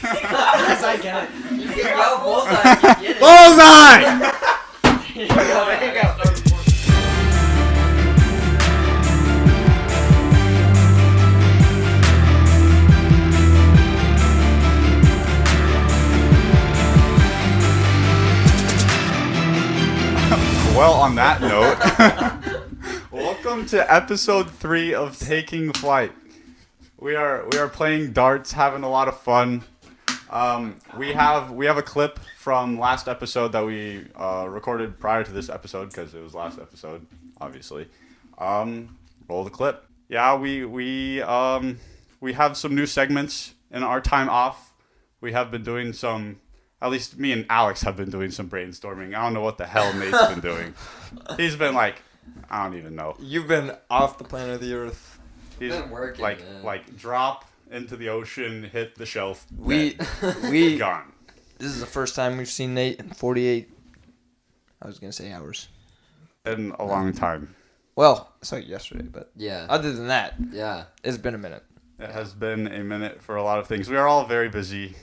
Yes, I get it. You can yell bullseye if you get it. Bullseye! There you go. Well, on that note, welcome to episode 3 of Taking Flight. We are playing darts, having a lot of fun. We have a clip from last episode that we recorded prior to this episode because it was last episode, obviously. Roll the clip. Yeah, we have some new segments in our time off. We have been doing some. At least me and Alex have been doing some brainstorming. I don't know what the hell Nate's been doing. He's been like, I don't even know. You've been off the planet of the Earth. He's been working, like drop into the ocean, hit the shelf. We Gone. This is the first time we've seen Nate in 48. I was gonna say hours. In a long time. Well, I saw it yesterday, but Yeah. other than that, Yeah. it's been a minute. It has been a minute for a lot of things. We are all very busy.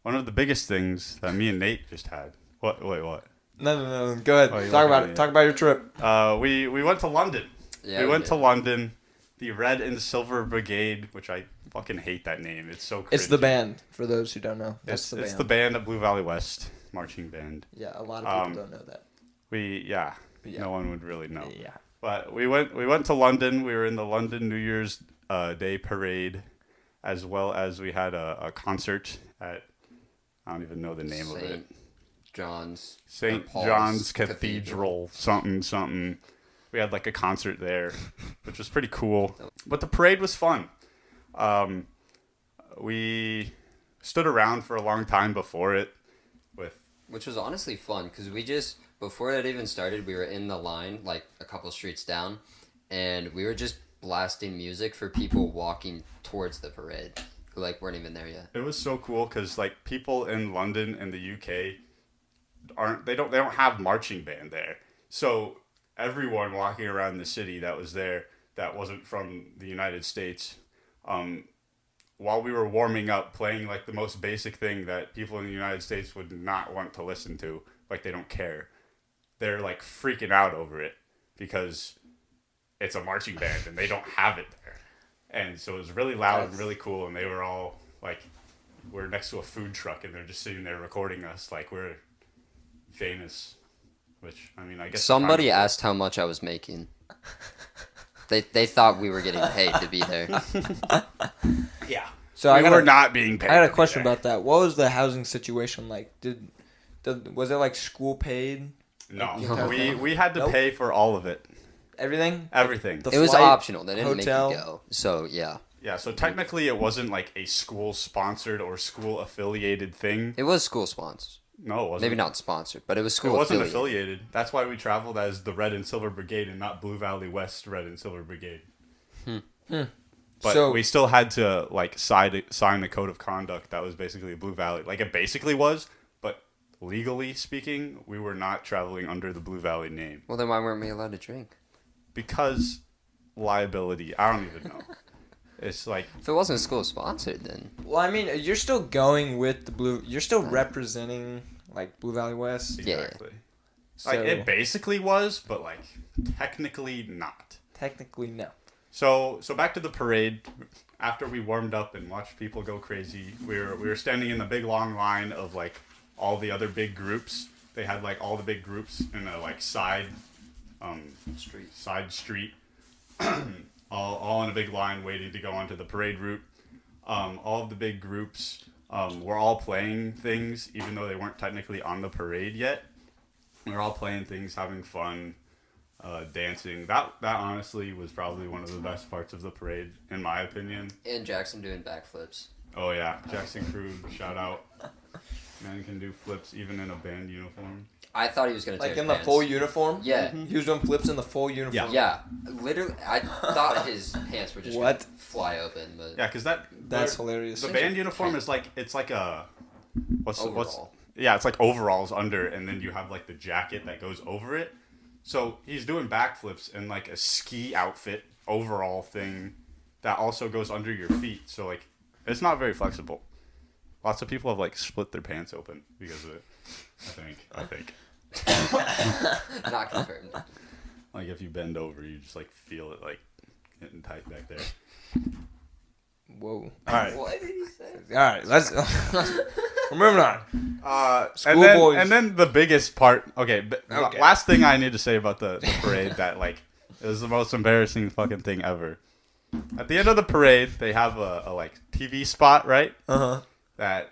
One of the biggest things that me and Nate just had. What? Wait, what? No. Go ahead. Oh, you Talk looking about at it. me? Talk about your trip. We went to London. Yeah. we went did. to London. The Red and Silver Brigade, which I fucking hate that name. It's so cringy. It's the band, for those who don't know. That's the band. It's the band at Blue Valley West marching band. Yeah, a lot of people don't know that. Yeah, Yeah. no one would really know. Yeah. But we went to London. We were in the London New Year's Day parade, as well as we had a concert at, I don't even know the name of it. St. Paul's John's Cathedral, something. We had like a concert there, which was pretty cool. But the parade was fun. We stood around for a long time before it. Which was honestly fun because we just, before it even started, we were in the line like a couple streets down and we were just blasting music for people walking towards the parade who like weren't even there yet. It was so cool because like people in London and the UK they don't have marching band there. So everyone walking around the city that was there that wasn't from the United States, while we were warming up, playing like the most basic thing that people in the United States would not want to listen to, like they don't care. They're like freaking out over it because it's a marching band and they don't have it there. And so it was really loud and really cool, and they were all like, we're next to a food truck and they're just sitting there recording us like we're famous. Which, I mean, I guess Somebody asked how much I was making. They thought we were getting paid to be there. Yeah. So We were not being paid. I had a to be question there. about that. What was the housing situation like? Was it like school paid? No, Okay. we had to Nope. pay for all of it. Everything? Everything. The It was flight, optional. They didn't hotel. make you go. So, yeah. Yeah, so technically it wasn't like a school-sponsored or school-affiliated thing. It was school sponsored. No, it wasn't. Maybe not sponsored, but it was It school wasn't affiliated. affiliated. That's why we traveled as the Red and Silver Brigade and not Blue Valley West Red and Silver Brigade. But So- we still had to like sign the code of conduct that was basically Blue Valley. Like it basically was, but legally speaking, we were not traveling under the Blue Valley name. Well, then why weren't we allowed to drink? Because liability. I don't even know. It's like, If it wasn't school sponsored, then Well, I mean, you're still going with the blue. You're still representing like Blue Valley West. Yeah. exactly. So Like it basically was, but like technically not. technically no. So back to the parade. After we warmed up and watched people go crazy, we were standing in the big long line of like all the other big groups. They had like all the big groups in a like side street, all in a big line waiting to go onto the parade route. All of the big groups were all playing things, even though they weren't technically on the parade yet. We were all playing things, having fun. Dancing. That honestly was probably one of the best parts of the parade, in my opinion. and Jackson doing backflips. Oh yeah, Jackson Krug, shout out. Man can do flips even in a band uniform. I thought he was gonna Like take in the pants. full uniform. Yeah. He was doing flips in the full uniform. Yeah, literally, I thought his pants were just What? gonna fly open, but Yeah, because That's hilarious. the band uniform is like it's like a what's Overall. yeah, it's like overalls under, and then you have like the jacket that goes over it. So he's doing backflips in like a ski outfit overall thing that also goes under your feet. So like it's not very flexible. Lots of people have like split their pants open because of it. I think. Not confirmed. Like if you bend over, you just like feel it like getting tight back there. Whoa. All right. What did he say? All right. We're moving on. And then the biggest part. Okay. Last thing I need to say about the parade that like it was the most embarrassing fucking thing ever. At the end of the parade, they have a like TV spot, right? That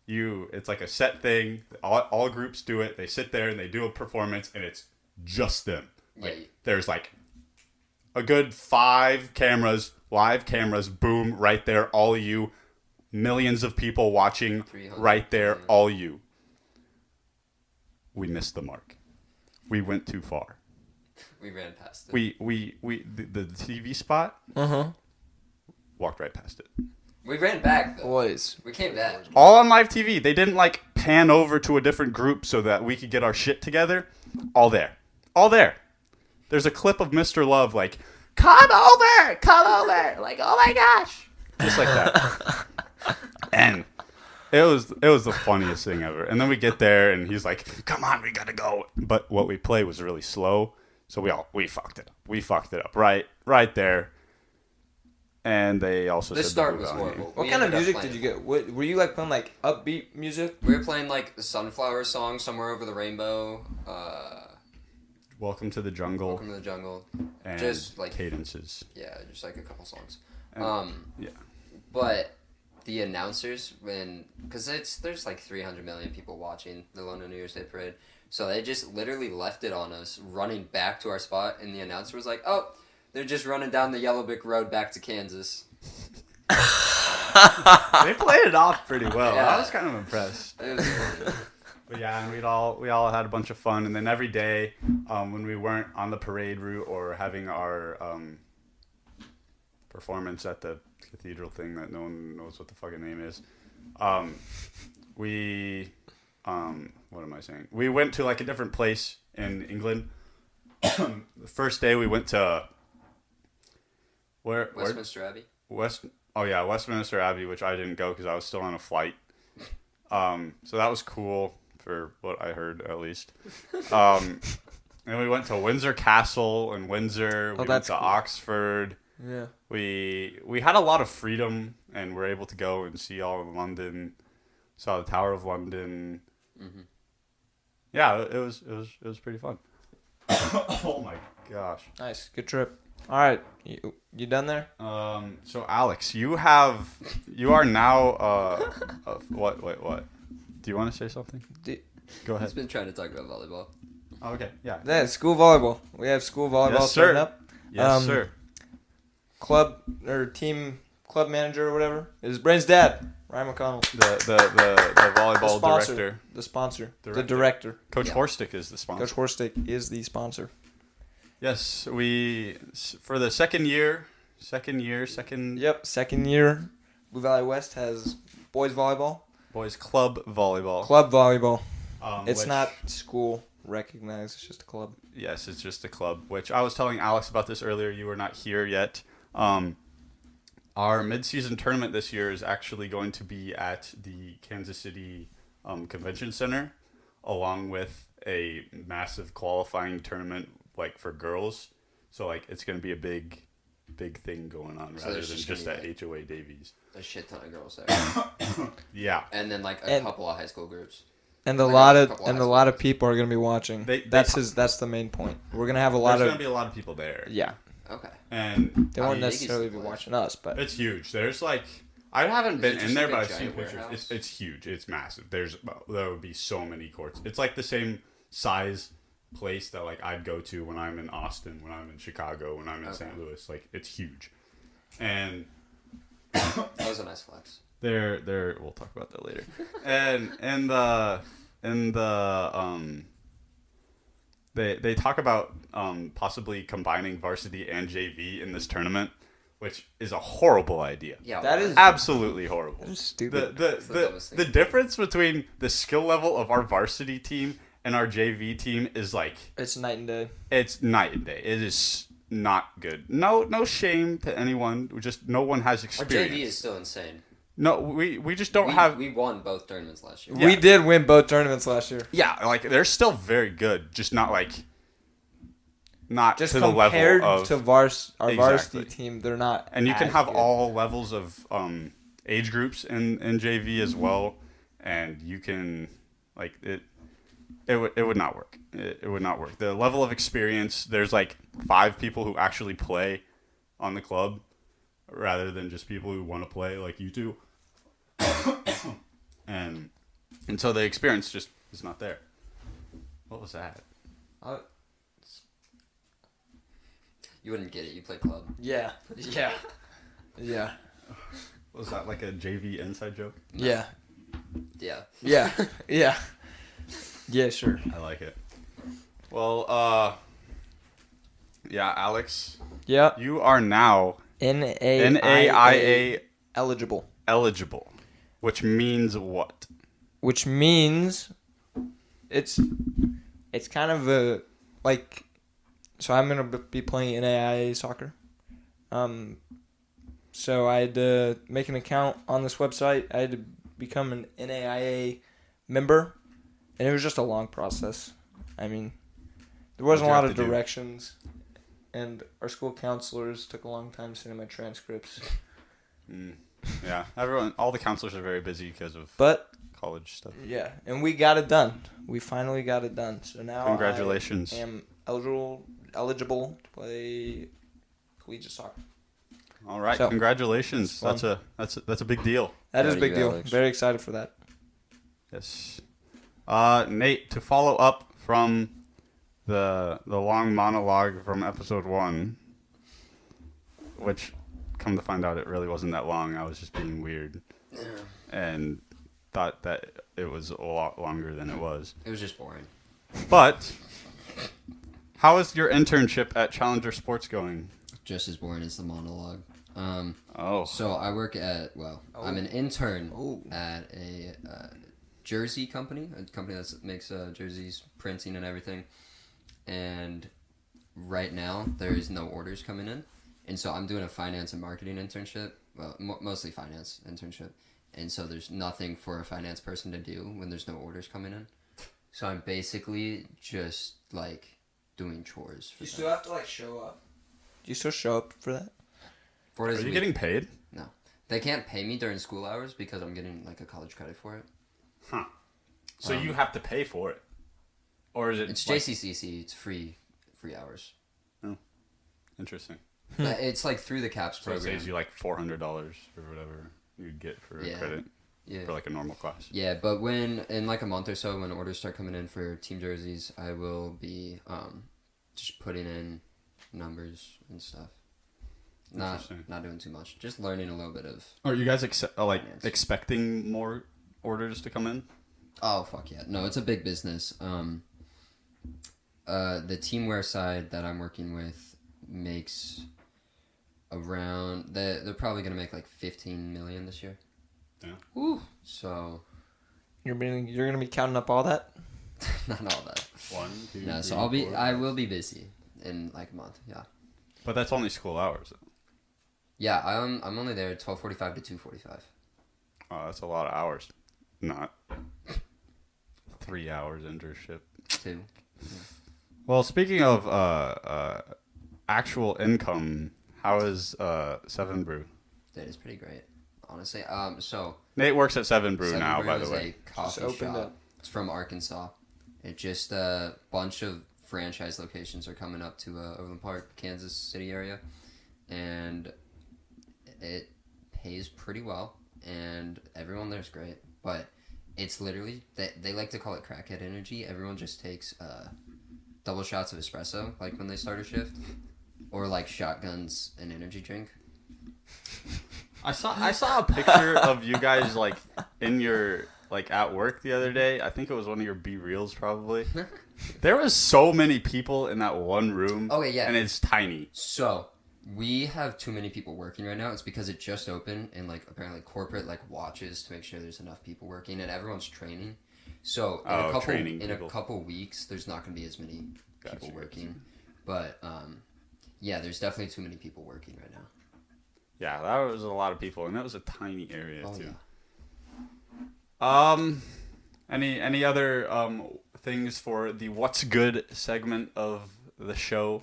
it's like a set thing. All groups do it. They sit there and they do a performance, and it's just them. Like, there's like a good 5 cameras, live cameras, boom, right there, all you. Millions of people watching, right there, all you. We missed the mark. We went too far. We ran past it. The TV spot. Walked right past it. We ran back though. Boys. We came back. All on live TV. They didn't like pan over to a different group so that we could get our shit together. All there. There's a clip of Mr. Love like, come over. Like, oh my gosh. Just like that. And it was the funniest thing ever. And then we get there and he's like, come on, we gotta go. But what we played was really slow. So we fucked it up. We fucked it up right there. And they also this said start was horrible. What kind of music did you get? What, were you like playing like upbeat music? We were playing like the Sunflower song, Somewhere Over the Rainbow. Welcome to the Jungle. Welcome to the Jungle. And just like cadences. Yeah, just like a couple songs. Yeah. But the announcers, because there's like 300 million people watching the London New Year's Day Parade, so they just literally left it on us, running back to our spot, and the announcer was like, "Oh, they're just running down the Yellow Brick Road back to Kansas." They played it off pretty well. Yeah. I was kind of impressed. It was fun. But yeah, and we all had a bunch of fun, and then every day, when we weren't on the parade route or having our performance at the cathedral thing that no one knows what the fucking name is, what am I saying? We went to like a different place in England. The first day we went to Westminster Abbey. Westminster Abbey, which I didn't go because I was still on a flight. So that was cool for what I heard, at least. And we went to Windsor Castle in Windsor. We went to cool. Oxford. Yeah. We had a lot of freedom and were able to go and see all of London. Saw the Tower of London. Mm-hmm. Yeah, it was pretty fun. Oh my gosh. Nice. Good trip. All right. You done there? So Alex, you are now what? Do you want to say something? Go ahead. He's been trying to talk about volleyball. Oh, okay. Yeah. Yeah, school volleyball. We have school volleyball starting up. Yes, sir. Club or team club manager or whatever is Brain's dad, Ryan McConnell. The volleyball director. The sponsor. The director. Coach Horstick is the sponsor. Coach Horstick is the sponsor. Yes, for the second year. Yep, second year. Blue Valley West has boys volleyball. Boys club volleyball. Club volleyball. It's which, not school recognized. It's just a club. Yes, it's just a club. Which I was telling Alex about this earlier. You were not here yet. Our mid-season tournament this year is actually going to be at the Kansas City Convention Center, along with a massive qualifying tournament like for girls. So like it's going to be a big thing going on rather than just at HOA Davies. A shit ton of girls there. Yeah. And then like a couple of high school groups. And a lot of people are going to be watching. That's the main point. We're going to have there's going to be a lot of people there. Yeah. Okay. And they won't necessarily be watching us, but it's huge. There's like I haven't been in there, but I've seen pictures. Warehouse? It's huge. It's massive. There would be so many courts. It's like the same size place that like I'd go to when I'm in Austin, when I'm in Chicago, when I'm in St. Louis. Like it's huge. And that was a nice flex. They're we'll talk about that later. They talk about possibly combining varsity and JV in this tournament, which is a horrible idea. Yeah, that is absolutely horrible. That is stupid. The difference between the skill level of our varsity team and our JV team is like it's night and day. It's night and day. It is not good. No shame to anyone. Just no one has experience. Our JV is still insane. No, we just don't have. We won both tournaments last year. Yeah. We did win both tournaments last year. Yeah, like they're still very good, just not Just to the compared level of to our Exactly. varsity team, they're not. And you can as have good. all levels of age groups in JV as well, and you can it would not work. It would not work. The level of experience, there's like 5 people who actually play on the club, rather than just people who want to play like you two, and so the experience just is not there. What was that? You wouldn't get it. You play club. Yeah. Yeah. Yeah. Was that like a JV inside joke? Yeah. Yeah. Yeah. Yeah. Yeah, sure. I like it. Well, yeah, Alex, Yeah. you are now NAIA eligible. eligible, which means what? Which means it's kind of a like, so I'm gonna be playing NAIA soccer. So I had to make an account on this website. I had to become an NAIA member, and it was just a long process. I mean, there wasn't a lot of directions, and our school counselors took a long time sending my transcripts. Yeah, all the counselors are very busy because of But college stuff. yeah, and we got it done. We finally got it done. So now Congratulations. I am eligible to play collegiate soccer. All right, So, congratulations. it's That's a big deal. That is a Proud of big you, deal. Alex. Very excited for that. Yes. Nate, to follow up from the long monologue from episode 1, which, come to find out, it really wasn't that long. I was just being weird and thought that it was a lot longer than it was. It was just boring. But how is your internship at Challenger Sports going? Just as boring as the monologue. Oh, So I work at, I'm an intern at a jersey company, a company that makes jerseys, printing and everything. And right now, there is no orders coming in. And so I'm doing a finance and marketing internship, well, mostly finance internship. And so there's nothing for a finance person to do when there's no orders coming in. So I'm basically just, doing chores for them. have to show up. Do you still show up for that? 4 days are a you week. getting paid? No. They can't pay me during school hours because I'm getting, a college credit for it. Huh. So you have to pay for it? Or is it... It's JCCC. It's free hours. Oh, interesting. But it's through the CAPS So it program. saves you $400 or whatever you'd get for a credit for a normal class. Yeah, but when in a month or so, when orders start coming in for team jerseys, I will be just putting in numbers and stuff. Not doing too much. Just learning a little bit of. Are you guys finance. expecting more orders to come in? Oh fuck yeah! No, it's a big business. The teamwear side that I'm working with makes around they're probably gonna make 15 million this year. Yeah. Woo. So You're gonna be counting up all that? not all that. 1, 2, No, 3, so 4. I will be busy in a month. Yeah. But that's only school hours. Yeah, I'm only there 12:45 to 2:45. Oh, that's a lot of hours. Not 3 hours internship. 2. Well, speaking of actual income, how is Seven Brew? That is pretty great, honestly. So Nate works at Seven Brew Seven now, Brew by the is way. a coffee opened shop. up. It's from Arkansas. It just a bunch of franchise locations are coming up to Overland Park, Kansas City area, and it pays pretty well, and everyone there's great. But it's literally they like to call it crackhead energy. Everyone just takes double shots of espresso when they start a shift, or shotguns an energy drink. I saw a picture of you guys in your at work the other day. I think it was one of your B Reels probably. There was so many people in that one room. Okay, yeah. And it's tiny. So we have too many people working right now. It's because it just opened, and apparently corporate watches to make sure there's enough people working, and everyone's training. So in a couple weeks, there's not going to be as many people working. But yeah, there's definitely too many people working right now. Yeah, that was a lot of people, and that was a tiny area too. Yeah. Any other things for the What's Good segment of the show?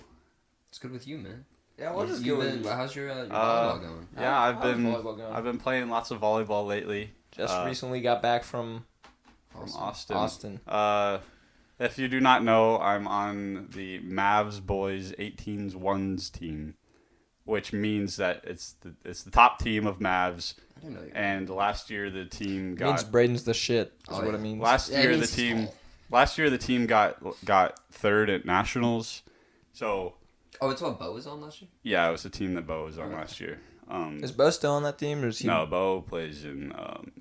It's good with you, man. Yeah, we'll just go with How's your volleyball going? Yeah, volleyball going? I've been playing lots of volleyball lately. Just recently got back from Austin. If you do not know, I'm on the Mavs boys 18s ones team, which means that it's the top team of Mavs. I didn't know you. And last year the team got. Means Braden's the shit. Is what it means. Last year the team got third at nationals. So. Oh, it's what Bo was on last year? Yeah, it was the team that Bo was on last year. Is Bo still on that team, or is he? No, Bo plays in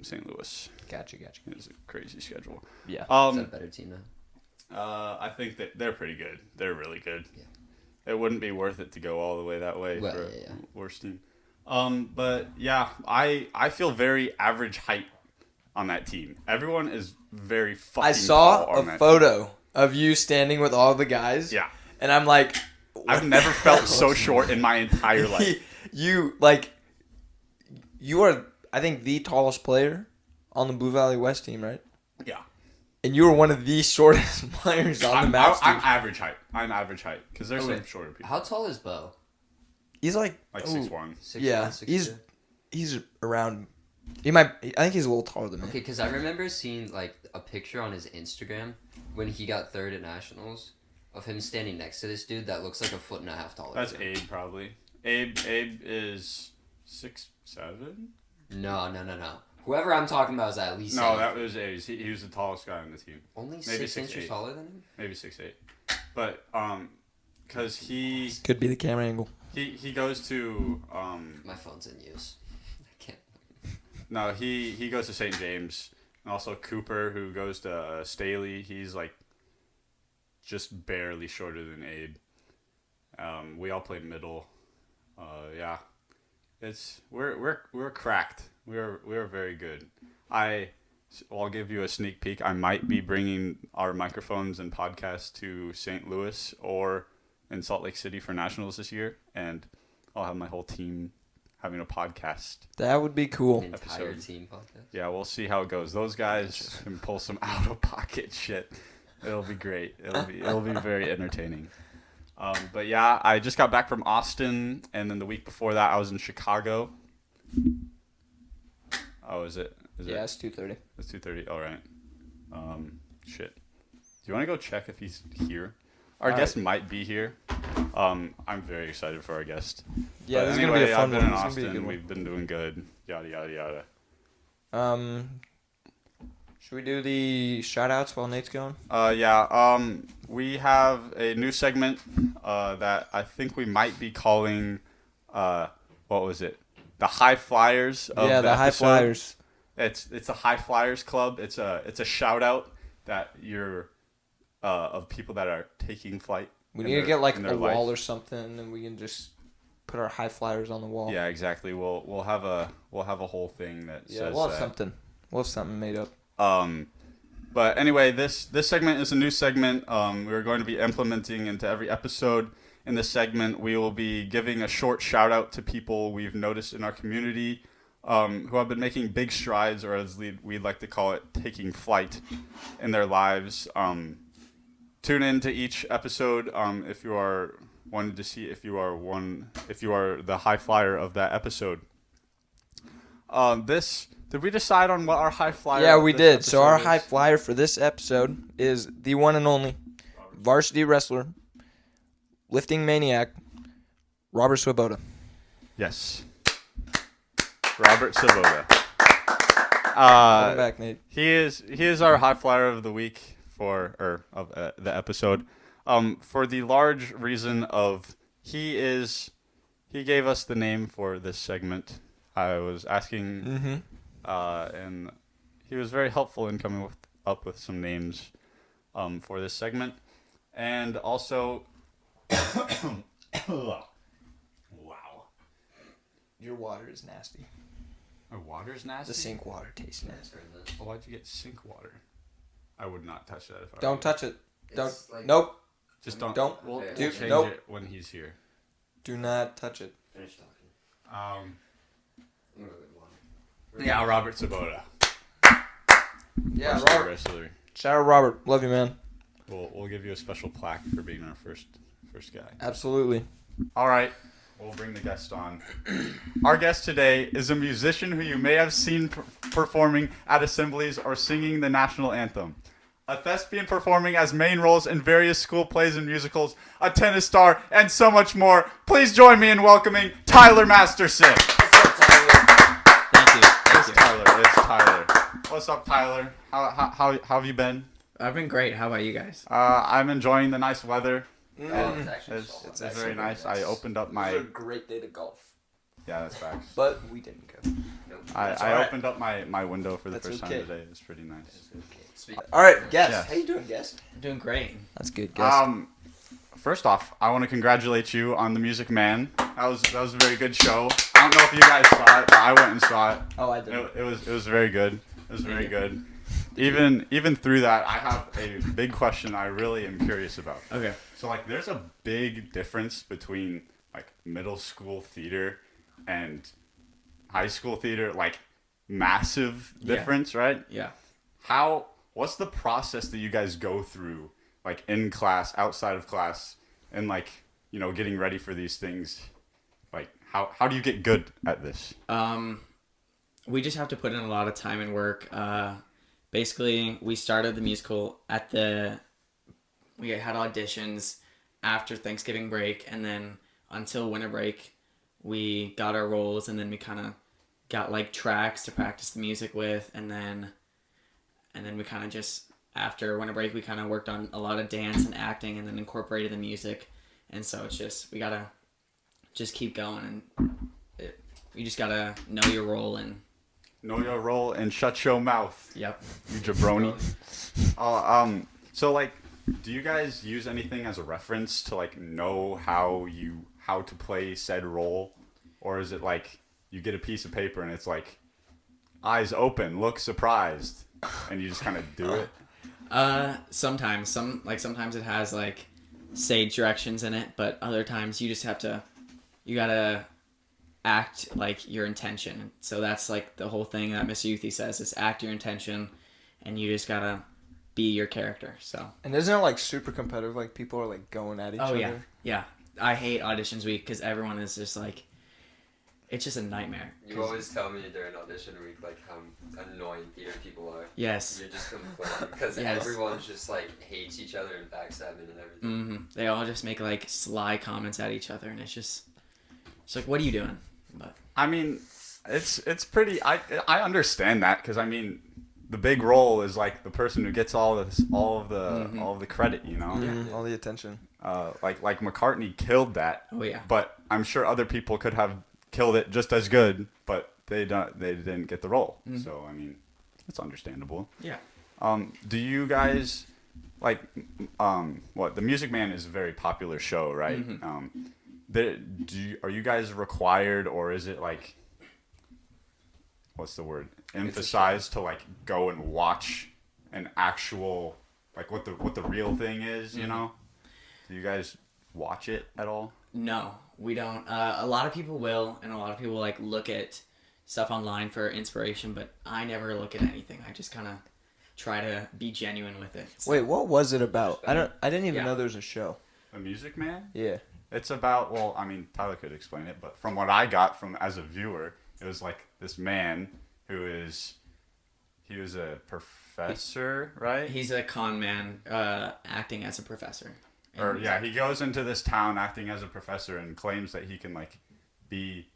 St. Louis. Gotcha. It's a crazy schedule. Yeah. Is that a better team now? I think that they're pretty good. They're really good. Yeah. It wouldn't be worth it to go all the way that way Well, for yeah. a worse team. But yeah, I feel very average height on that team. Everyone is very fucking I saw tall on that a photo of you standing with all the guys. Yeah. And I'm like, I've never felt so short in my entire life. You are, I think, the tallest player on the Blue Valley West team, right? Yeah. And you were one of the shortest players on the Mavs team. I'm average height. Because there's some shorter people. How tall is Bo? He's like 6'1". 6'1", yeah, 6'2"? he's around. I think he's a little taller than me. Okay, because I remember seeing like a picture on his Instagram when he got third at nationals of him standing next to this dude that looks like a 1.5 taller. That's Abe, probably. Abe is 6'7". No. Whoever I'm talking about is at least. No, 8. that was Abe. He was the tallest guy on the team. Only Maybe 6 inches 6'8". taller than him. Maybe 6'8". But because he Could be the camera angle. he goes to My phone's in use. I can't. no he goes to St. James, and also Cooper, who goes to Staley. He's like just barely shorter than Abe. We all played middle. Yeah, we're cracked. We're very good. I'll give you a sneak peek. I might be bringing our microphones and podcast to St. Louis or in Salt Lake City for nationals this year, and I'll have my whole team having a podcast. That would be cool. An entire Episode. team podcast. Yeah, we'll see how it goes. Those guys can pull some out of pocket shit. It'll be great. It'll be very entertaining. But yeah, I just got back from Austin, and then the week before that I was in Chicago. Oh, is it? Yeah, it's 2:30. It's 2:30. All right. Shit. Do you want to go check if he's here? Our guest might be here. I'm very excited for our guest. Yeah, But this anyway, is gonna be a fun I've been one. in This is gonna be a Austin. good one. We've been doing good. Yada yada yada. Should we do the shout outs while Nate's going? We have a new segment that I think we might be calling what was it? The High Flyers of the High episode. Flyers. It's a High Flyers club. It's a shout out that you're of people that are taking flight. We need to get like in a their wall life. or something, and we can just put our High Flyers on the wall. Yeah, exactly. We'll have a whole thing that says we'll have that. something. We'll have something made up. But anyway, this segment is a new segment. We're going to be implementing into every episode. In this segment, we will be giving a short shout out to people we've noticed in our community who have been making big strides, or as we'd like to call it, taking flight in their lives. Tune in to each episode if you are wanting to see if you are the high flyer of that episode. Did we decide on what our high flyer? Yeah, of we this did. So our episode High is? Flyer for this episode is the one and only varsity wrestler, lifting maniac, Robert Swoboda. Yes. Robert Swoboda. Welcome back, Nate. He is our high flyer of the week of the episode. For the large reason of he gave us the name for this segment. I was asking, and he was very helpful in coming up with some names for this segment, and also. Wow. Your water is nasty. Our water's nasty? The sink water tastes nasty. Oh, why'd you get sink water? I would not touch that if I were Don't you. touch it. Don't. It's like- Nope. Just don't. Don't. We'll Okay. change Nope. it when he's here. Do not touch it. Finish talking. Yeah, Robert Sabota. Yeah, Wrestler, Robert. wrestler. Shout out Robert. Love you, man. We'll give you a special plaque for being our first guy. Absolutely. All right, we'll bring the guest on. Our guest today is a musician who you may have seen performing at assemblies or singing the national anthem. A thespian performing as main roles in various school plays and musicals, a tennis star, and so much more. Please join me in welcoming Tyler Masterson. What's up, Tyler? Thank you. It's Tyler. What's up, Tyler? How have you been? I've been great. How about you guys? I'm enjoying the nice weather. Oh, it's actually It's solid. very nice. I opened up It was a my... great day to golf, Yeah, that's facts. but we didn't go. I alright. opened up my window for the That's first okay. time today. It's pretty nice. All right, guest. Yeah. How you doing, guest? I'm doing great. That's good, guest. First off, I want to congratulate you on The Music Man. That was a very good show. I don't know if you guys saw it, but I went and saw it. Oh, I did. It was very good. It was very good. Even through that, I have a big question I really am curious about. Okay. So like, there's a big difference between like middle school theater and high school theater, like massive difference, right? Yeah. What's the process that you guys go through, like in class, outside of class, and like, you know, getting ready for these things? Like, how do you get good at this? We just have to put in a lot of time and work. Basically, we started the musical we had auditions after Thanksgiving break, and then until winter break, we got our roles, and then we kind of got like tracks to practice the music with, and then we kind of just, after winter break, we kind of worked on a lot of dance and acting, and then incorporated the music, and so it's just, we gotta just keep going, and you just gotta know your role, and Know your role and shut your mouth, yep. you jabroni. So like, do you guys use anything as a reference to like know how to play said role, or is it like you get a piece of paper and it's like eyes open, look surprised, and you just kind of do it? Sometimes it has like stage directions in it, but other times you gotta act like your intention. So that's like the whole thing that Mr. Youthy says, is act your intention, and you just gotta be your character. So. And isn't it like super competitive? Like people are like going at each other. Oh yeah, yeah. I hate auditions week because everyone is just like, it's just a nightmare. You always tell me during audition week like how annoying theater people are. Yes. You're just complaining because Yes. everyone's just like hates each other and backstabbing and everything. Mm-hmm. They all just make like sly comments at each other, and it's like, what are you doing? But I mean, it's pretty. I understand that, because I mean, the big role is like the person who gets all of the credit, you know. All the attention. Like McCartney killed that. Oh yeah. But I'm sure other people could have killed it just as good, but they didn't get the role. So I mean, it's understandable. Yeah. Do you guys like The Music Man is a very popular show, right? Are you guys required, or is it like, what's the word, emphasized to like go and watch an actual, like what the real thing is, you know? Do you guys watch it at all? No, we don't. A lot of people will, and a lot of people like look at stuff online for inspiration, but I never look at anything. I just kind of try to be genuine with it. So. Wait, what was it about? I didn't even Yeah. know there was a show. The Music Man? Yeah. It's about, well, I mean, Tyler could explain it, but from what I got from as a viewer, it was like this man he was a professor, right? He's a con man, acting as a professor. Or yeah, he goes into this town acting as a professor and claims that he can like be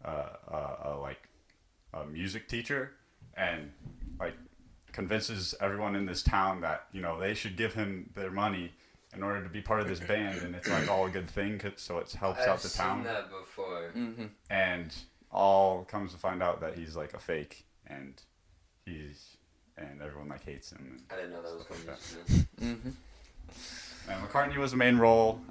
a music teacher, and like convinces everyone in this town that, you know, they should give him their money in order to be part of this band, and it's like all a good thing, so it helps out the town. I've seen that before. And all comes to find out that he's like a fake, and everyone like hates him. I didn't know that was stuff coming. And McCartney was the main role.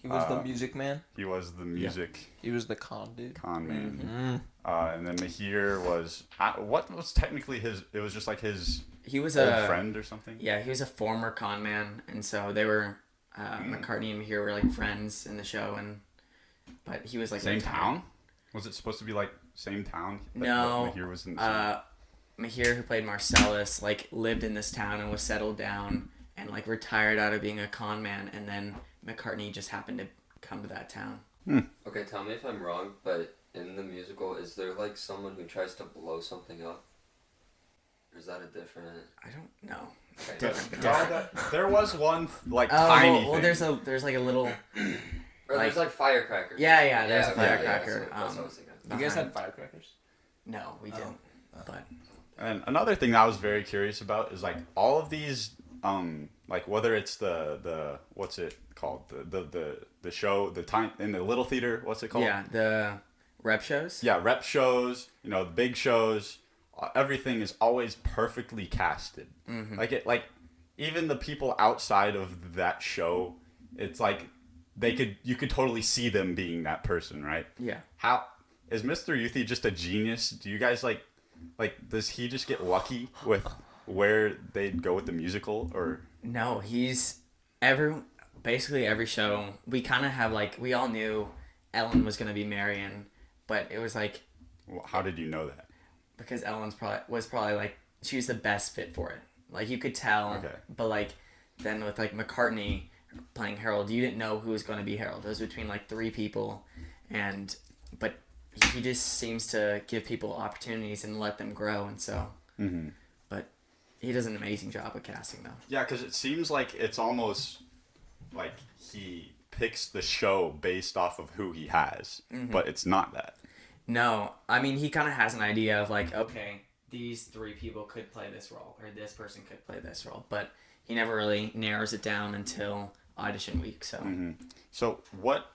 He was the music man. He was the music He was the con dude. con man. And then Mahir was what was technically his? It was just like his. He was old a friend or something. Yeah, he was a former con man, and so they were McCartney and Mahir were like friends in the show, but he was like Same town. Was it supposed to be like same town? No. Mahir was in the same. Mahir, who played Marcellus, like lived in this town and was settled down and like retired out of being a con man, and then McCartney just happened to come to that town. Okay, tell me if I'm wrong, but in the musical, is there like someone who tries to blow something up? Or is that a different? I don't know. Okay. There was one like tiny well, thing. there's like a little. Or there's like firecrackers. Yeah, there's a okay, firecracker. that's what I was thinking. You guys had firecrackers? No, we didn't. But And another thing that I was very curious about is like all of these like whether it's the what's it called, the show, the time in the little theater, what's it called? yeah, the rep shows. Yeah, rep shows, the big shows, everything is always perfectly casted. Mm-hmm. Like even the people outside of that show, it's like you could totally see them being that person, right? Yeah. How is Mr. Youthy just a genius? Do you guys like does he just get lucky with where they'd go with the musical, or No, he's basically every show. We kind of have like, we all knew Ellen was gonna be Marion, but it was like, how did you know that? because Ellen's probably like, she was the best fit for it. Like you could tell. Okay. But like then with like McCartney playing Harold, you didn't know who was going to be Harold. It was between like 3 people, but he just seems to give people opportunities and let them grow, and so. Mm-hmm. But he does an amazing job of casting, though. Yeah, because it seems like it's almost like he picks the show based off of who he has, but it's not that. No, I mean, he kind of has an idea of like, okay, these 3 people could play this role, or this person could play this role, but he never really narrows it down until audition week. So. Mm-hmm. So what,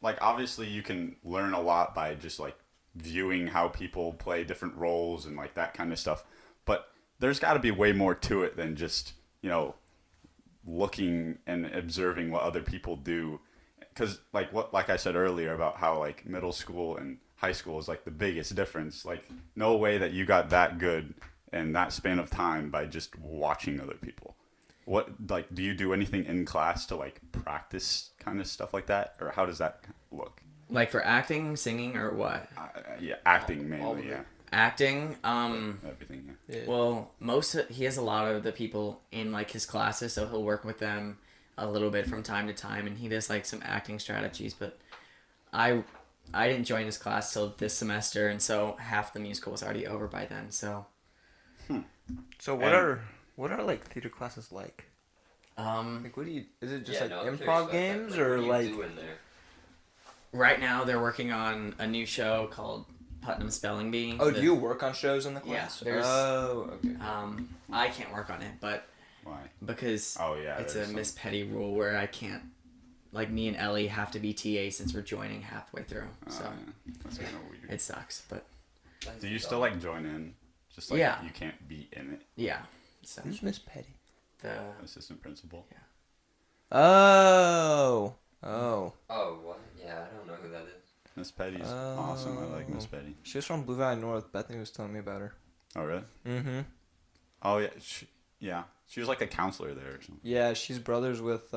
like, obviously you can learn a lot by just like viewing how people play different roles and like that kind of stuff, but there's got to be way more to it than just looking and observing what other people do, because like I said earlier about how like middle school and high school is like the biggest difference. Like no way that you got that good in that span of time by just watching other people. What, like, do you do anything in class to like practice kind of stuff like that, or how does that look? Like for acting, singing, or what? Yeah, acting all mainly. of it. Yeah, Acting. everything. Yeah. Well, he has a lot of the people in like his classes, so he'll work with them a little bit from time to time, and he does like some acting strategies. But I didn't join his class till this semester, and so half the musical was already over by then. So. So what are like theater classes like? Like what do you? Is it just Yeah, like no, I'm curious improv about that. games Like, or what do you like? do in there? right now they're working on a new show called Putnam Spelling Bee. Oh, do you work on shows in the Yeah, class? there's- Oh, okay. I can't work on it, but Why? because Oh yeah, it's a there's Miss Petty rule where I can't, like me and Ellie have to be TA since we're joining halfway through. So yeah. That's kind of weird. it sucks, but Do you still like join in? Just like Yeah. you can't be in it. yeah. So Who's Miss Petty? the Assistant principal. Oh. Oh, what? Yeah, I don't know who that is. Miss Petty's awesome. I like Miss Petty. She was from Blue Valley North. Bethany was telling me about her. Oh really? Mm-hmm. Oh yeah. She was like a counselor there or something. Yeah, she's brothers with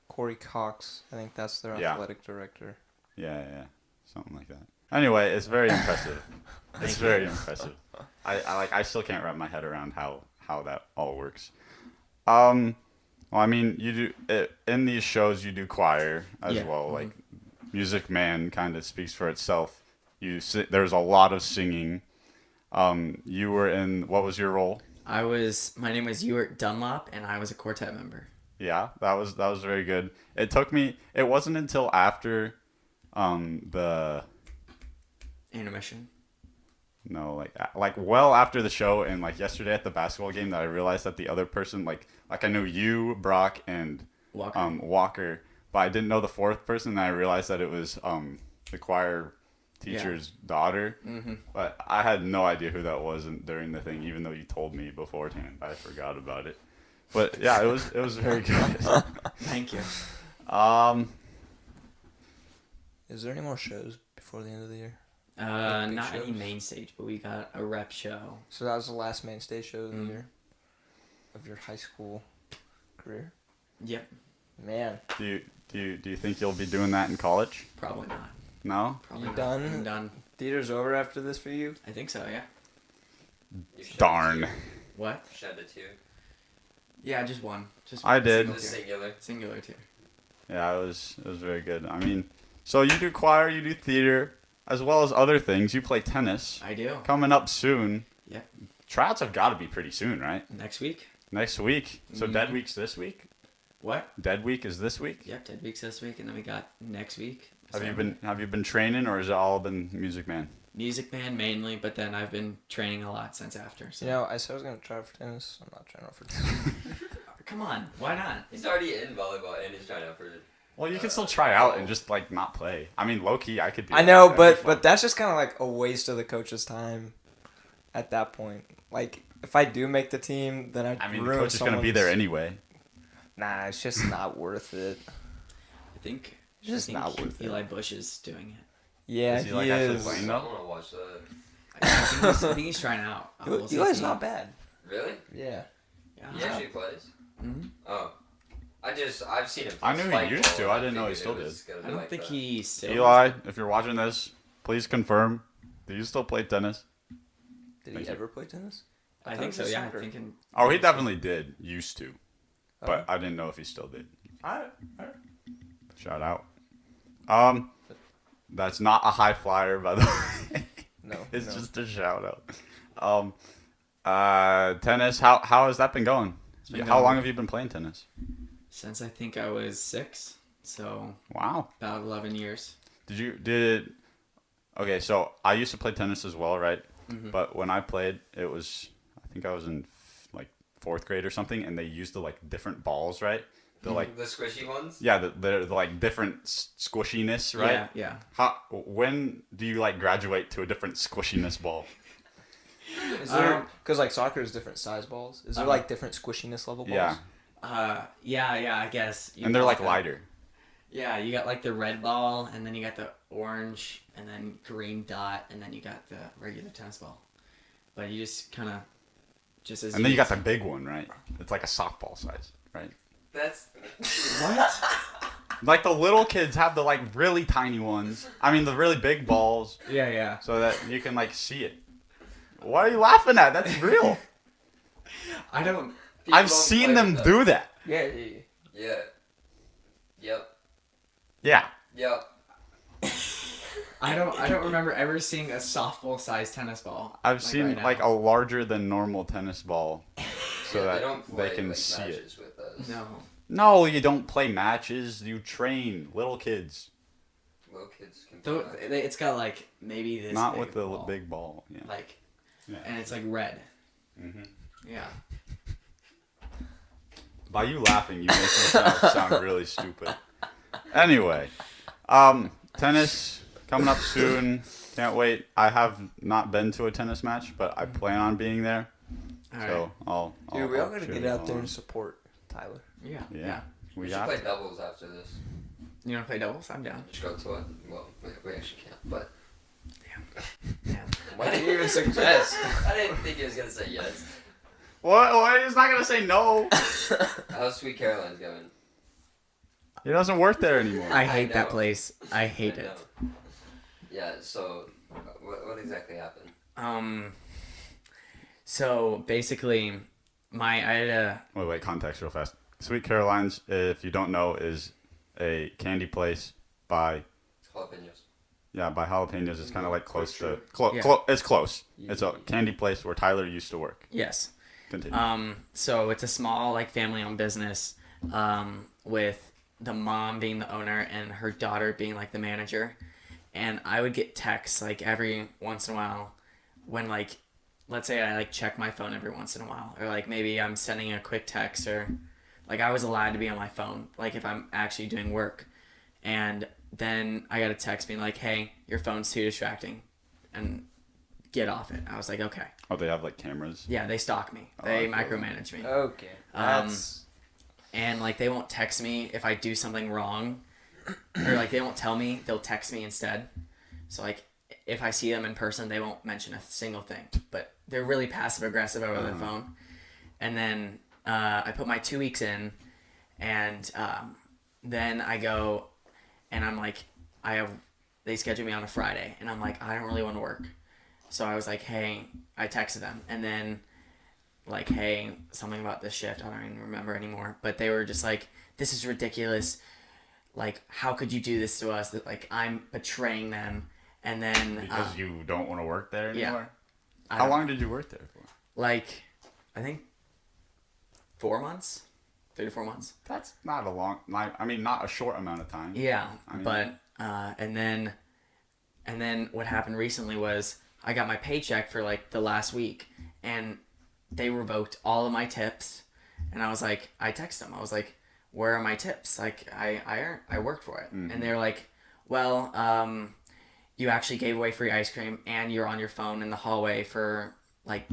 Corey Cox. I think that's their Yeah. athletic director. Yeah, something like that. Anyway, it's very impressive. It's very impressive. I still can't wrap my head around how that all works. Well, I mean, you do in these shows you do choir as Yeah. well. Like Music Man kind of speaks for itself. There's a lot of singing. You were in, what was your role? my name was Ewart Dunlop, and I was a quartet member. Yeah, that was very good. It wasn't until after the Intermission. No, like well after the show and like yesterday at the basketball game that I realized that the other person like I knew you, Brock, and Walker. Walker, but I didn't know the 4th person. And I realized that it was the choir teacher's daughter. Mm-hmm. But I had no idea who that was during the thing, even though you told me beforehand. I forgot about it. But yeah, it was very good. Thank you. Is there any more shows before the end of the year? big Not any shows? main stage, but we got a rep show. So that was the last main stage show of the Mm. year of your high school career. Yep. Man, Do you think you'll be doing that in college? Probably not. No? Probably You not. done? I'm done. Theater's over after this for you? I think so, yeah. You shed Darn. a tear. What? Shed a tear. Yeah, just one. Just I one. did. Single Just tear. singular. Singular tear. Yeah, it was very good. I mean, so you do choir, you do theater, as well as other things. You play tennis. I do. Coming up soon. Yep. Tryouts have got to be pretty soon, right? Next week. Next week. So Mhm. Dead Week's this week? What? Dead Week is this week? Yep, 10 weeks this week, and then we got next week. Have So, you been training, or has it all been Music Man? Music Man mainly, but then I've been training a lot since after. So. You know, I said I was gonna try out for tennis. I'm not trying out for tennis. Come on, why not? He's already in volleyball and he's trying out for it. Well, you can still try out and just like not play. I mean, low key, I could do. I that. know, That'd be fun. but that's just kind of like a waste of the coach's time. At that point, like if I do make the team, then I mean, the ruin coach is gonna be there anyway. Nah, it's just not worth it. I think, It's just I think not worth it. Eli Bush is doing it. Yeah, Is he, he like, actually is. playing? I No? want to watch that. I think he's trying out. We'll see if Eli's he- not bad. Really? Yeah. Yeah. He actually plays? hmm Oh. I've seen him. I knew he spike used ball, to. I and didn't know he figured still it was gonna be I don't like think that. he still. Eli, if you're watching this, please confirm. Do you still play tennis? Did Thank he you. ever play tennis? I thought think it so. was Yeah, I soccer. think. In, Oh, he definitely did. Used to, but Oh. I didn't know if he still did. Alright. Shout out. That's not a high flyer, by the way. No. It's no. just a shout out. Tennis. How has that been going? been How going- long have you been playing tennis? since I think I was 6, so Wow. about 11 years. Okay, so I used to play tennis as well, right? Mhm. But when I played, I think I was in like 4th grade or something, and they used the like different balls, right? The like, The squishy ones? yeah, the like different squishiness, right? Yeah. When do you like graduate to a different squishiness ball? Is there because like soccer is different size balls? Is there like different squishiness level balls? Yeah, Yeah. I guess. You and they're got like the- lighter. Yeah, you got like the red ball, and then you got the orange, and then green dot, and then you got the regular tennis ball. But you just kind of, just as. And then you got the big one, right? It's like a softball size, right? That's. What? Like the little kids have the like really tiny ones. I mean the really big balls, Yeah. so that you can like see it. What are you laughing at? That's real. I don't. People I've don't seen play them with do that. Yeah. Yeah. Yep. Yeah. Yep. I don't remember ever seeing a softball-sized tennis ball. I've seen right now. like a larger than normal tennis ball, so Yeah, that they don't play they can like, see it. matches with us. No. No, you don't play matches. You train little kids, Little kids can Though play. it's got like maybe this. not big with the ball. big ball. Yeah. Like, Yeah. and it's like red. Mhm. Yeah. By you laughing, you make me sound really stupid. Anyway, tennis coming up soon. Can't wait. I have not been to a tennis match, but I plan on being there. All right. So I'll Dude, we all I'll gotta cheer get you out there on. and support Tyler. Yeah. Yeah, We we should got play to. doubles after this. You want to play doubles? I'm down. Just go to it. Well, we actually can't, but. Yeah. Why did you even suggest? I didn't think he was gonna say yes. What? He's not gonna say no. How's Sweet Caroline's going? He doesn't work there anymore. I hate know. that place. I hate I it. know. Yeah. So, what exactly happened? So basically, I had a. Wait, context real fast. Sweet Caroline's, if you don't know, is a candy place by Jalapenos. by Jalapenos. It's kind of like close to Yeah. it's close. It's a candy place where Tyler used to work. Yes. Continue. So it's a small like family-owned business, with the mom being the owner and her daughter being like the manager, and I would get texts like every once in a while, when like, let's say I like check my phone every once in a while, or like maybe I'm sending a quick text, or like I was allowed to be on my phone like if I'm actually doing work, and then I got a text being like, hey, your phone's too distracting, and get off it. I was like, okay. Oh, they have like cameras. Yeah, they stalk me. Oh, They I feel micromanage me. Okay. That's And like they won't text me if I do something wrong, or like they won't tell me, they'll text me instead. So like if I see them in person, they won't mention a single thing, but they're really passive aggressive over the phone. And then I put my 2 weeks in, and then I go and I'm like, I have they scheduled me on a Friday, and I'm like, I don't really want to work. So I was like, hey, I texted them, and then like, hey, something about this shift. I don't even remember anymore. But they were just like, this is ridiculous. Like, how could you do this to us? That like I'm betraying them. And then Because you don't want to work there anymore? Yeah. How long did you work there for? Like, I think 4 months, 3 to 4 months. That's not a long, I mean, not a short amount of time. Yeah, I mean, but and then what happened recently was I got my paycheck for like the last week, and they revoked all of my tips, and I was like, I texted them, I was like, where are my tips? Like I worked for it, and they're like, well, you actually gave away free ice cream, and you're on your phone in the hallway for like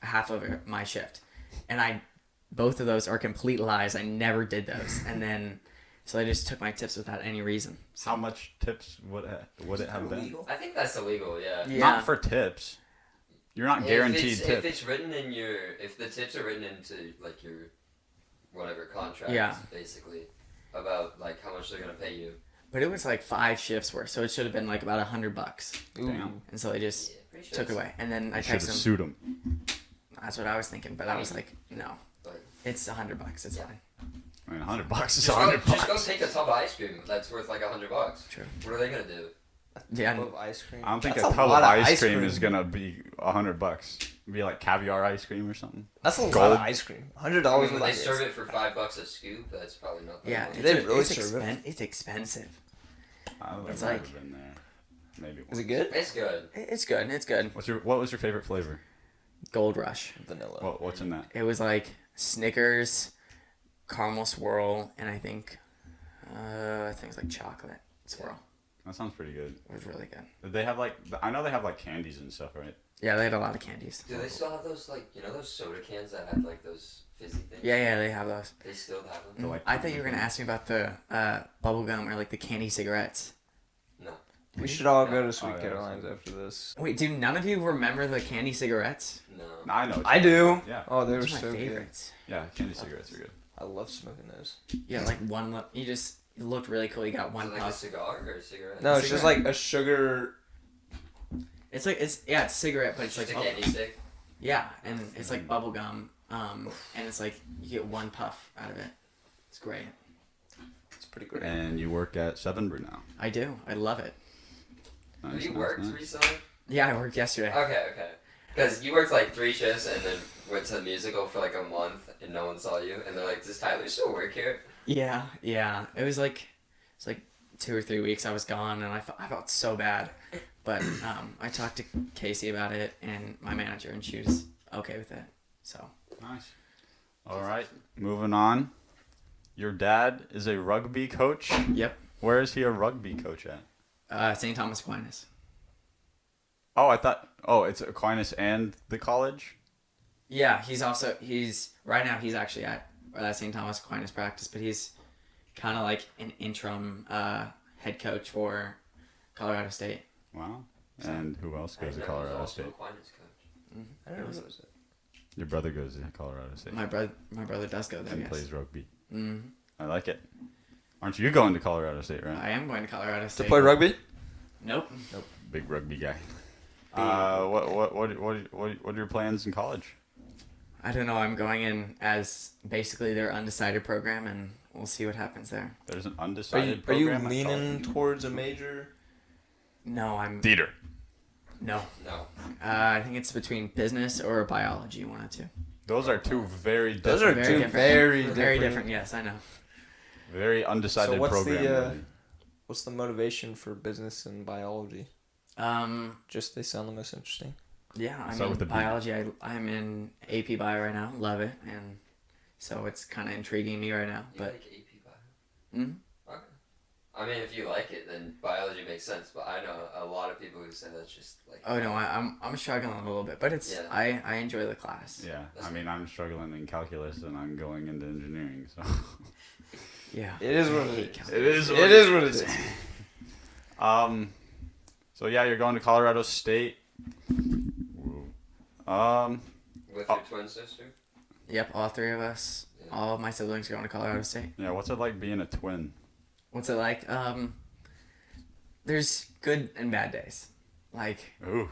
half of my shift, and both of those are complete lies. I never did those, and then so I just took my tips without any reason. So. How much tips would it have been? I think that's illegal. Yeah. Not for tips. You're not guaranteed tips. If it's written in if the tips are written into like your whatever contract, basically about like how much they're gonna pay you. But it was like 5 shifts worth, so it should have been like about $100. Damn. And so they just took it away, and then I should have texted them. sued them. That's what I was thinking, but I was like, no, it's $100. It's fine. I mean, $100 is Just $100. Just go take a tub of ice cream. That's worth like $100. True. What are they gonna do? Yeah. Tub of ice cream. I don't think That's a tub of lot ice cream is gonna be $100. It'd be like caviar ice cream or something. That's a lot Gold. of ice cream. $100 I mean, with when they ice. serve it for $5 a scoop, that's probably not. That Yeah, much. They really serve it? It's expensive. I don't know. It's I've like- never been there. Maybe. Is it good? It's good. It's good. It's good. What was your favorite flavor? Gold Rush. Vanilla. What's in that? It was like Snickers, caramel swirl, and I think it's like chocolate swirl. That sounds pretty good. It was really good. Did they have like? I know they have like candies and stuff, right? Yeah, they had a lot of candies. Do they still have those those soda cans that had like those fizzy things? Yeah, they have those. They still have them. They're like- I thought you were gonna ask me about the bubble gum or like the candy cigarettes. No. We should all go to Sweet Oh, yeah, Caroline's that's- after this. Wait, do none of you remember the candy cigarettes? No. I know. I do. Yeah. Oh, they were Those are my so good. favorites. Yeah, candy cigarettes are good. I love smoking those. Yeah, like one. It looked really cool. You got Is one it like a puff. cigar or a cigarette? No, it's just like a sugar. It's it's a cigarette, but it's Just like a candy stick. yeah, and it's like bubble gum. And it's like you get one puff out of it. It's great. It's pretty great. And you work at Seven Brew now. I do. I love it. Nice, Have you nice, worked nice. recently? Yeah, I worked yesterday. Okay. Because you worked like 3 shifts and then went to the musical for like a month and no one saw you and they're like, does Tyler still work here? Yeah. It was like 2 or 3 weeks I was gone, and I felt so bad. But I talked to Casey about it and my manager, and she was okay with it. So Nice. All right, moving on. Your dad is a rugby coach. yep. Where is he a rugby coach at? St. Thomas Aquinas. Oh, I thought. Oh, it's Aquinas and the college. Yeah, he's right now he's actually at St. Thomas Aquinas practice, but he's kind of like an interim head coach for Colorado State. Wow. And who else goes to I Colorado was also State? Aquinas coach. I don't know what was it. Your brother goes to Colorado State. My brother does go there. and Yes. plays rugby. Mm-hmm. I like it. Aren't you going to Colorado State, right? I am going to Colorado State. To play rugby? Nope. Big rugby guy. What are your plans in college? I don't know. I'm going in as basically their undecided program, and we'll see what happens there. There's an Are undecided you program. at leaning college? towards a major? No, I'm theater? no. No. I think it's between business or biology, one or two. Those are two very different, Those are Very two different. very Very different. Yes, I know. very undecided So what's the, program. What's the motivation for business and biology? Just they sound the most interesting. Yeah, I Start mean with the B. biology. I'm in AP Bio right now. Love it, and so it's kind of intriguing me right now. You But like AP Bio? Mhm. Okay. I mean, if you like it, then biology makes sense. But I know a lot of people who say that's just like. oh no, I'm struggling a little bit, but it's Yeah. I enjoy the class. Yeah, I mean, I'm struggling in calculus and I'm going into engineering, so. Yeah. It is what I it hate is. calculus. It is. It is what it is. So yeah, you're going to Colorado State. With your twin sister? Yep, all 3 of us, Yeah. all of my siblings are going to Colorado State. Yeah, what's it like being a twin? What's it like? there's good and bad days. Like, Ooh.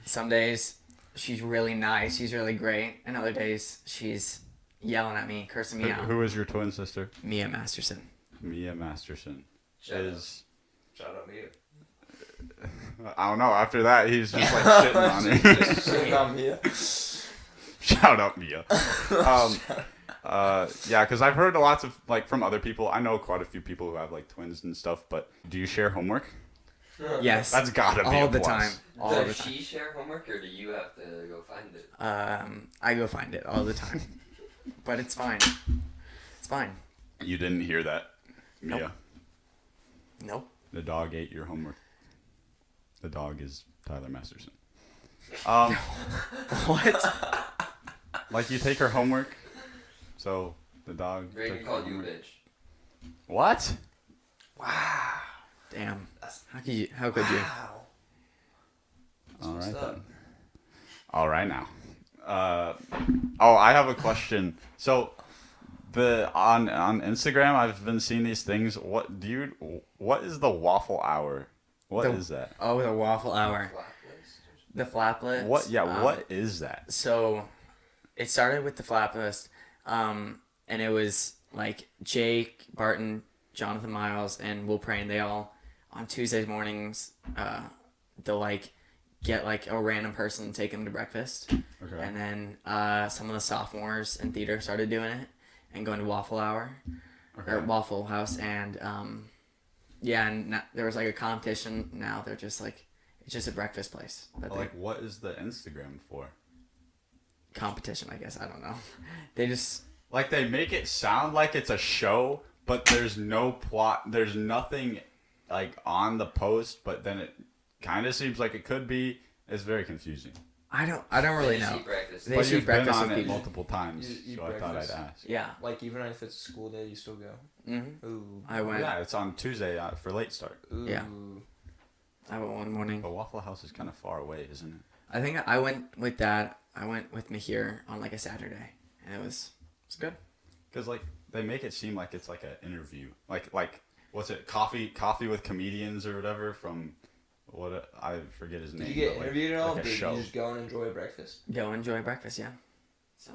some days she's really nice, she's really great, and other days she's yelling at me, cursing me out. Who is your twin sister? Mia Masterson. Mia Masterson. Shout out Mia. I don't know. After that, he's just like shitting on her. Shitting on Mia. Shout out Mia. Yeah, because I've heard lots of like from other people. I know quite a few people who have like twins and stuff. But do you share homework? Yes. That's gotta be all a the plus. time. All the Does time. she share homework, or do you have to go find it? I go find it all the time, but it's fine. It's fine. You didn't hear that, Mia. Nope. Nope. The dog ate your homework. The dog is Tyler Masterson. What? Like you take her homework, so the dog. Reagan took called her you a homework. bitch. What? Wow. Damn. How could you? How could you? Wow. All right what's up. then. All right now. I have a question. So, on Instagram, I've been seeing these things. What is the waffle hour? What is that? Oh, the waffle hour. Blacklist. The flap list. What? Yeah. What is that? So, it started with the flap list, and it was like Jake, Barton, Jonathan Miles, and Will Prain. They all on Tuesdays mornings, they'll like get like a random person and take them to breakfast. Okay. And then some of the sophomores in theater started doing it and going to Waffle Hour or Waffle House, and there was like a competition. Now they're just like it's just a breakfast place. That Like, what is the Instagram for? competition, I guess. I don't know. They just Like, they make it sound like it's a show, but there's no plot. There's nothing, like, on the post, but then it kind of seems like it could be. It's very confusing. I don't really They just know. eat breakfast. They But should you've been breakfast on with it people. multiple times, You eat so I thought I'd breakfast? ask. Yeah. Like, even if it's a school day, you still go. Mm-hmm. Ooh. I went. Yeah, it's on Tuesday for late start. Ooh. Yeah. I went one morning. But Waffle House is kind of far away, isn't it? I think I went with that. I went with Mahir on like a Saturday, and it was good. Because, like, they make it seem like it's like an interview. Like what's it? Coffee with comedians or whatever from... I forget his name. Did you get but, like, interviewed at all? like a Did show. you just go and enjoy breakfast? Go enjoy breakfast, yeah. So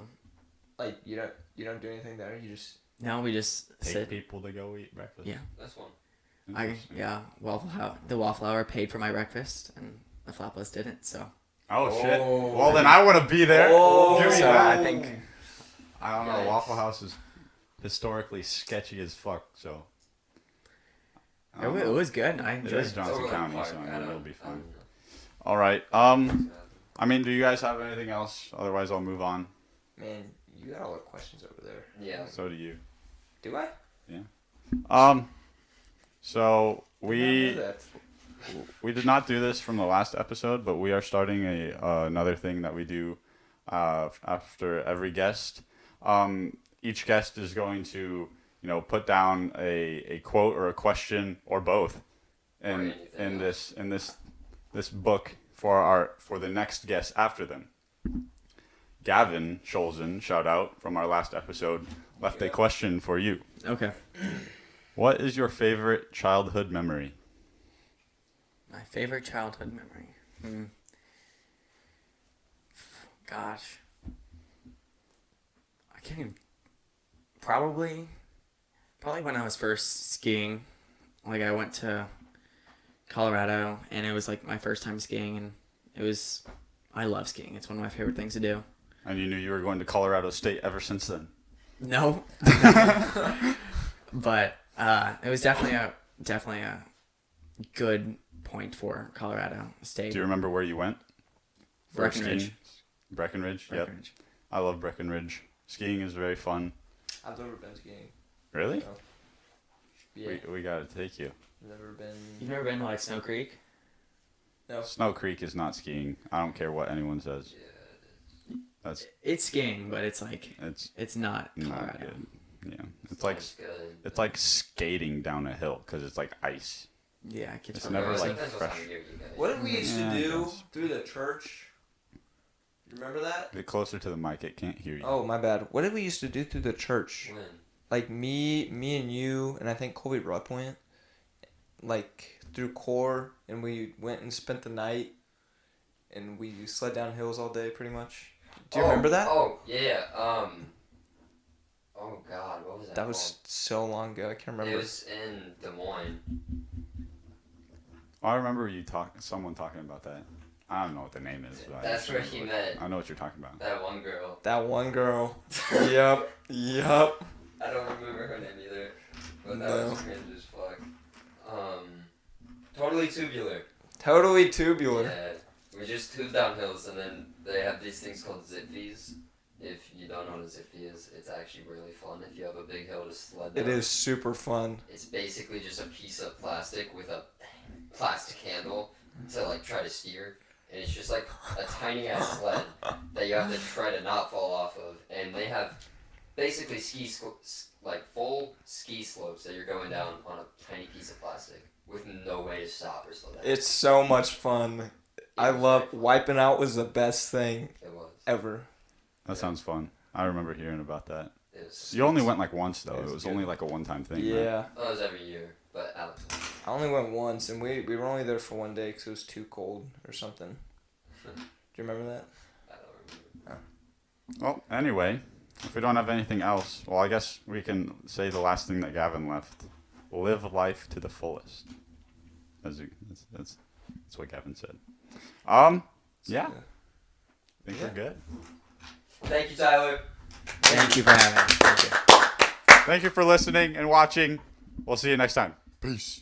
Like, you don't do anything there. You just no, we just Take sit. people to go eat breakfast. Yeah. That's one. Interesting. The Waffle Hour paid for my breakfast, and the Flapless didn't. So Oh, shit. Oh. Well, then I want to be there. Oh. Give me so that. I think I don't know. Yikes. Waffle House is historically sketchy as fuck, so. I it, don't it know. was good. I It enjoyed is it. Johnson Overland County, Park, so I I mean, don't- it'll be I fun. don't know. All right. I mean, do you guys have anything else? Otherwise, I'll move on. man, you got all the questions over there. Yeah. So do you. Do I? So Did not we know that. did not do this from the last episode, but we are starting another thing that we do after every guest. Each guest is going to, put down a quote or a question or both in this book for the next guest after them. Gavin Scholzen, shout out from our last episode, left a question for you. Okay. What is your favorite childhood memory? My favorite childhood memory. Gosh. I can't even. Probably when I was first skiing. Like, I went to Colorado, and it was like my first time skiing, and I love skiing. It's one of my favorite things to do. And you knew you were going to Colorado State ever since then. No. But it was definitely a good point for Colorado State. Do you remember where you went? for Breckenridge. skiing? Breckenridge. Yep. Breckenridge. I love Breckenridge. Skiing is very fun. I've never been skiing. Really? No. Yeah. We gotta take you. Never been. You've never been to like Snow Creek? No. Snow Creek is not skiing. I don't care what anyone says. That's It's skiing, but it's like it's not not Colorado. good. Yeah, it's Good. like skating down a hill because it's like ice. Yeah, it gets It's really never, icy. like, Depends what fresh. time of year you go. What did we used Yeah, to I do guess. through the church? You remember that? Get closer to the mic. It can't hear you. Oh, my bad. What did we used to do through the church? When? Like me and you, and I think Colby Rupp went. Like through Core, and we went and spent the night, and we sled down hills all day, pretty much. Do you remember that? Oh, yeah. Oh, God, what was that That was so long ago. I can't remember. It was in Des Moines. I remember someone talking about that. I don't know what the name is. But That's where he met. I know what you're talking about. That one girl. That one girl. Yep. I don't remember her name either, but that was cringe as fuck. Totally Tubular. Totally Tubular. Yeah, we just tube down hills, and then they have these things called zip fees. If you don't know what a zip fee is, it's actually really fun if you have a big hill to sled down. It is super fun. It's basically just a piece of plastic with a plastic handle to like try to steer, and it's just like a tiny ass sled that you have to try to not fall off of, and they have basically full ski slopes that you're going down on a tiny piece of plastic with no way to stop or slow down. It's so much fun. I love wiping out was the best thing ever. That sounds fun. I remember hearing about that. It You only went like once though. It It was was good. only like a one-time thing. Yeah. Right? Well, it was every year, but Alex. I only went once, and we were only there for one day because it was too cold or something. Do you remember that? I don't remember. Well, anyway, if we don't have anything else, well, I guess we can say the last thing that Gavin left: live life to the fullest. That's what Gavin said. Yeah. I think we're good. Thank you, Tyler. Thank you for having me. Thank you. Thank you for listening and watching. We'll see you next time. Peace.